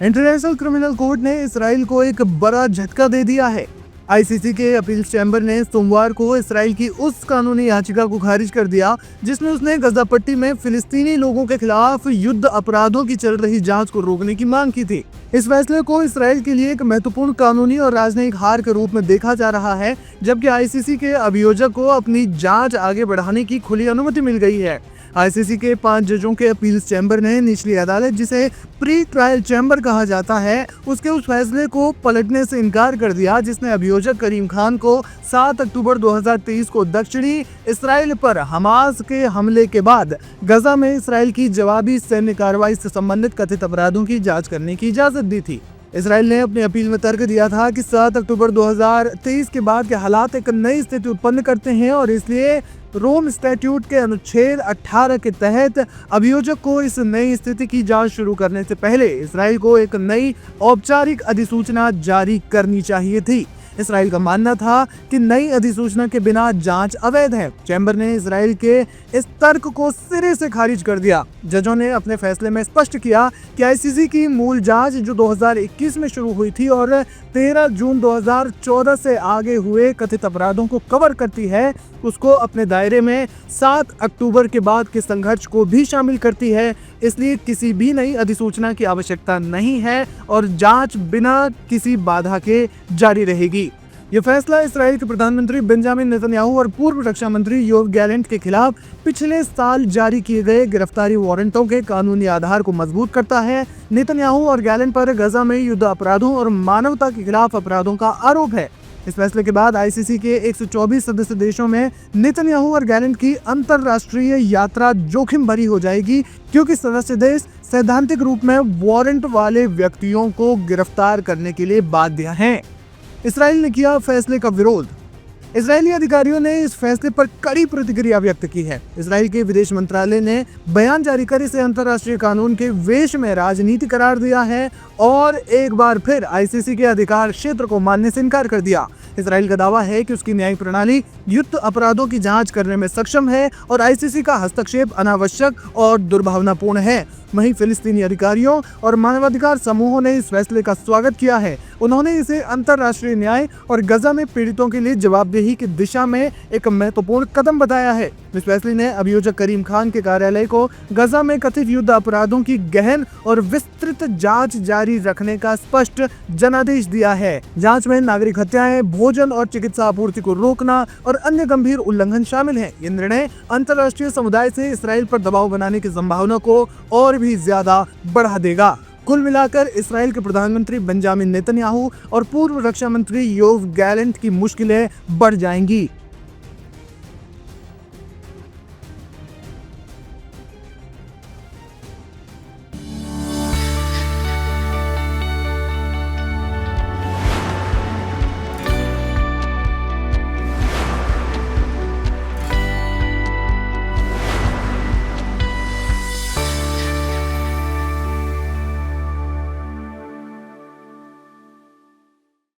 International criminal court ने Israel को एक बड़ा झटका दे दिया है। आईसीसी के अपील चैम्बर ने सोमवार को इसराइल की उस कानूनी याचिका को खारिज कर दिया जिसमें उसने गजा पट्टी में फिलिस्तीनी लोगों के खिलाफ युद्ध अपराधों की चल रही जांच को रोकने की मांग की थी। इस फैसले को इसराइल के लिए एक महत्वपूर्ण कानूनी और राजनयिक हार के रूप में देखा जा रहा है, जबकि आईसीसी के अभियोजक को अपनी जांच आगे बढ़ाने की खुली अनुमति मिल गई है। आईसीसी के 5 जजों के अपील्स चैम्बर ने निचली अदालत, जिसे प्री ट्रायल चैम्बर कहा जाता है, उसके उस फैसले को पलटने से इनकार कर दिया जिसने अभियोजक करीम खान को 7 अक्टूबर 2023 को दक्षिणी इसराइल पर हमास के हमले के बाद गजा में इसराइल की जवाबी सैन्य कार्रवाई से संबंधित कथित अपराधों की जांच करने की इजाजत दी थी। इसराइल ने अपनी अपील में तर्क दिया था कि 7 अक्टूबर 2023 के बाद के हालात एक नई स्थिति उत्पन्न करते हैं और इसलिए रोम स्टैट्यूट के अनुच्छेद 18 के तहत अभियोजक को इस नई स्थिति की जांच शुरू करने से पहले इसराइल को एक नई औपचारिक अधिसूचना जारी करनी चाहिए थी। इसराइल का मानना था कि नई अधिसूचना के बिना जांच अवैध है। चैम्बर ने इसराइल के इस तर्क को सिरे से खारिज कर दिया। जजों ने अपने फैसले में स्पष्ट किया कि आईसीसी की मूल जांच जो 2021 में शुरू हुई थी और 13 जून 2014 से आगे हुए कथित अपराधों को कवर करती है, उसको अपने दायरे में 7 अक्टूबर के बाद के संघर्ष को भी शामिल करती है। इसलिए किसी भी नई अधिसूचना की आवश्यकता नहीं है और जांच बिना किसी बाधा के जारी रहेगी। यह फैसला इसराइल के प्रधानमंत्री बेंजामिन नेतन्याहू और पूर्व रक्षा मंत्री योव गैलेंट के खिलाफ पिछले साल जारी किए गए गिरफ्तारी वारंटों के कानूनी आधार को मजबूत करता है। नेतन्याहू और गैलेंट पर गजा में युद्ध अपराधों और मानवता के खिलाफ अपराधों का आरोप है। इस फैसले के बाद आईसीसी के 124 सदस्य देशों में नेतन्याहू और गैलेंट की अंतर्राष्ट्रीय यात्रा जोखिम भरी हो जाएगी, क्योंकि सदस्य देश सैद्धांतिक रूप में वारंट वाले व्यक्तियों को गिरफ्तार करने के लिए बाध्य हैं। इसराइल ने किया फैसले का विरोध। इजरायली अधिकारियों ने इस फैसले पर कड़ी प्रतिक्रिया व्यक्त की है। इजराइल के विदेश मंत्रालय ने बयान जारी कर इसे अंतर्राष्ट्रीय कानून के वेश में राजनीति करार दिया है और एक बार फिर आईसीसी के अधिकार क्षेत्र को मानने से इनकार कर दिया। इजराइल का दावा है कि उसकी न्यायिक प्रणाली युद्ध अपराधों की जांच करने में सक्षम है और आईसीसी का हस्तक्षेप अनावश्यक और दुर्भावनापूर्ण है। वहीं फिलिस्तीनी अधिकारियों और मानवाधिकार समूहों ने इस फैसले का स्वागत किया है। उन्होंने इसे अंतर्राष्ट्रीय न्याय और गजा में पीड़ितों के लिए जवाबदेही की दिशा में एक महत्वपूर्ण कदम बताया है। इस फैसले ने अभियोजक करीम खान के कार्यालय को गजा में कथित युद्ध अपराधों की गहन और विस्तृत जांच जारी रखने का स्पष्ट जनादेश दिया है। जांच में नागरिक हत्याएं, भोजन और चिकित्सा आपूर्ति को रोकना और अन्य गंभीर उल्लंघन शामिल हैं। ये निर्णय अंतर्राष्ट्रीय समुदाय से इसराइल पर दबाव बनाने की संभावना को और भी ज्यादा बढ़ा देगा। कुल मिलाकर इसराइल के प्रधानमंत्री बेंजामिन नेतन्याहू और पूर्व रक्षा मंत्री योव गैलेंट की मुश्किलें बढ़ जाएंगी।